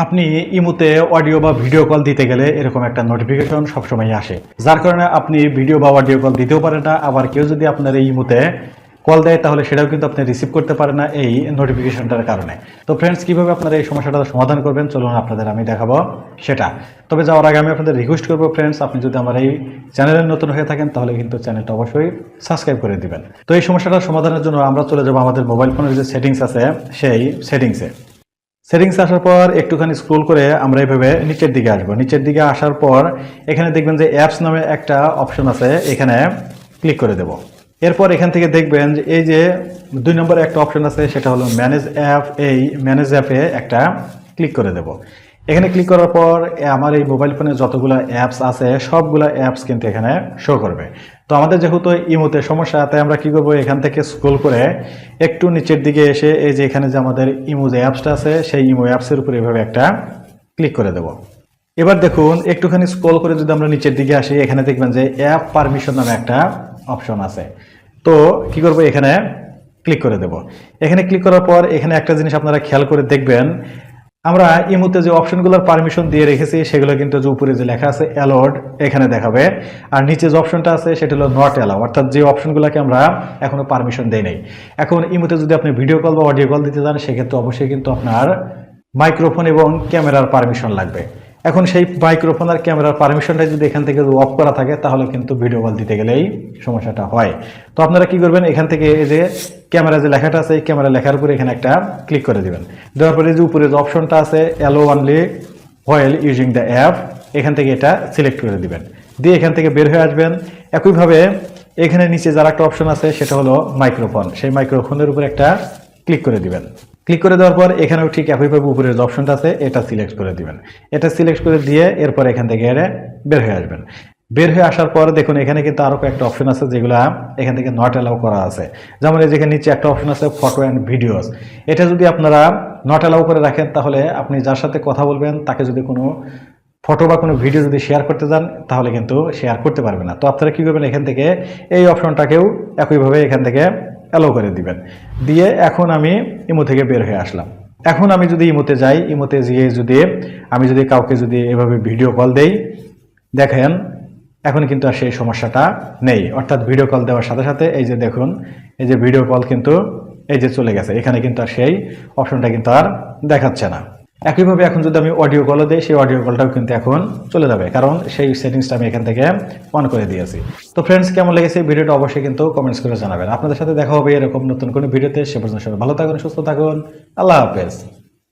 আপনি ইমোতে অডিও বা ভিডিও কল দিতে গেলে এরকম একটা নোটিফিকেশন সবসময় আসে, যার কারণে আপনি ভিডিও বা অডিও কল দিতেও পারেন না। আবার কেউ যদি আপনার এই ইমোতে কল দেয় তাহলে সেটাও কিন্তু আপনি রিসিভ করতে পারেন না এই নোটিফিকেশনটার কারণে। তো ফ্রেন্ডস, কিভাবে আপনারা এই সমস্যাটা সমাধান করবেন চলুন আপনাদের আমি দেখাবো সেটা। তবে যাওয়ার আগে আমি আপনাদের রিকোয়েস্ট করবো ফ্রেন্ডস, আপনি যদি আমার এই চ্যানেলে নতুন হয়ে থাকেন তাহলে কিন্তু চ্যানেলটা অবশ্যই সাবস্ক্রাইব করে দিবেন। তো এই সমস্যাটা সমাধানের জন্য আমরা চলে যাবো আমাদের মোবাইল ফোনের যে সেটিংস আছে সেই সেটিংসে আসার পর একটুখানি স্ক্রল করে আমরা এইভাবে নিচের দিকে আসবো। নিচের দিকে আসার পর এখানে দেখবেন যে অ্যাপস নামে একটা অপশন আছে, এখানে ক্লিক করে দেব। এরপর এখান থেকে দেখবেন যে এই যে 2 নম্বরে একটা অপশন আছে, সেটা হলো ম্যানেজ অ্যাপ। এই ম্যানেজ অ্যাপে একটা ক্লিক করে দেব। এখানে ক্লিক করার পর আমার এই মোবাইল ফোনে যতগুলো অ্যাপস আছে সবগুলো অ্যাপস কিন্তু এখানে শো করবে। তো আমাদের যেহেতু ইমোতে সমস্যা, তাই আমরা কি করবো, এখান থেকে স্ক্রল করে একটু নিচের দিকে এসে এই যে এখানে যে আমাদের ইমো যে অ্যাপসটা আছে সেই ইমো অ্যাপসের উপরে এভাবে একটা ক্লিক করে দেব। এবার দেখুন একটুখানি স্ক্রল করে যদি আমরা নিচের দিকে আসি, এখানে দেখবেন যে অ্যাপ পারমিশন নামে একটা অপশন আছে। তো কি করব, এখানে ক্লিক করে দেব। এখানে ক্লিক করার পর এখানে একটা জিনিস আপনারা খেয়াল করে দেখবেন, আমরা ইমোতে যে অপশনগুলোর পারমিশন দিয়ে রেখেছি সেগুলো কিন্তু যে উপরে যে লেখা আছে অ্যালাউড এখানে দেখাবে, আর নিচে যে অপশনটা আছে সেটা হলো নট অ্যালাউ, অর্থাৎ যে অপশনগুলোকে আমরা এখনো পারমিশন দেই নাই। এখন ইমোতে যদি আপনি ভিডিও কল বা অডিও কল দিতে চান সেক্ষেত্রে অবশ্যই কিন্তু আপনার মাইক্রোফোন এবং ক্যামেরার পারমিশন লাগবে। এখন সেই মাইক্রোফোন আর ক্যামেরার পারমিশনটা যদি এখান থেকে অফ করা থাকে তাহলে কিন্তু ভিডিও কল দিতে গেলেই সমস্যাটা হয়। তো আপনারা কি করবেন, এখান থেকে এই যে ক্যামেরা যে লেখাটা আছে এই ক্যামেরা লেখার উপরে এখানে একটা ক্লিক করে দিবেন। দেওয়ার পরে যে উপরে যে অপশনটা আছে allow only while using the app, এখান থেকে এটা সিলেক্ট করে দিবেন। দিয়ে এখান থেকে বের হয়ে আসবেন। একইভাবে এখানে নিচে যার একটা অপশন আছে সেটা হলো মাইক্রোফোন, সেই মাইক্রোফোনের উপর একটা ক্লিক করে দিবেন। ক্লিক করে দেওয়ার পর এখানেও ঠিক একইভাবে উপরের যে অপশনটা আছে এটা সিলেক্ট করে দিবেন। এটা সিলেক্ট করে দিয়ে এরপর এখান থেকে বের হয়ে আসবেন। বের হয়ে আসার পর দেখুন এখানে কিন্তু আরো কয়েকটা অপশন আছে যেগুলো এখান থেকে নট অ্যালাউ করা আছে। যেমন এই যেখানে নিচে একটা অপশন আছে ফটো অ্যান্ড ভিডিওস, এটা যদি আপনারা নট অ্যালাউ করে রাখেন তাহলে আপনি যার সাথে কথা বলবেন তাকে যদি কোনো ফটো বা কোনো ভিডিও যদি শেয়ার করতে যান তাহলে কিন্তু শেয়ার করতে পারবে না। তো আপনারা কি করবেন, এখান থেকে এই অপশনটাকেও একইভাবে এখান থেকে অ্যালো করে দিবেন। দিয়ে এখন আমি ইমো থেকে বের হয়ে আসলাম। এখন আমি যদি ইমোতে যাই, ইমোতে গিয়ে যদি আমি কাউকে এভাবে ভিডিও কল দেই, দেখেন এখন কিন্তু আর সেই সমস্যাটা নেই। অর্থাৎ ভিডিও কল দেওয়ার সাথে সাথে এই যে দেখুন এই যে ভিডিও কল কিন্তু এই যে চলে গেছে, এখানে কিন্তু আর সেই অপশনটা কিন্তু আর দেখাচ্ছে না। একইভাবে এখন যদি আমি অডিও কলও দিই সেই অডিও কলটাও কিন্তু এখন চলে যাবে, কারণ সেই সেটিংসটা আমি এখান থেকে অন করে দিয়েছি। তো ফ্রেন্ডস, কেমন লেগেছে ভিডিওটা অবশ্যই কিন্তু কমেন্টস করে জানাবেন। আপনাদের সাথে দেখা হবে এরকম নতুন কোনো ভিডিওতে। সে পর্যন্ত সবাই ভালো থাকুন, সুস্থ থাকুন। আল্লাহ হাফেজ।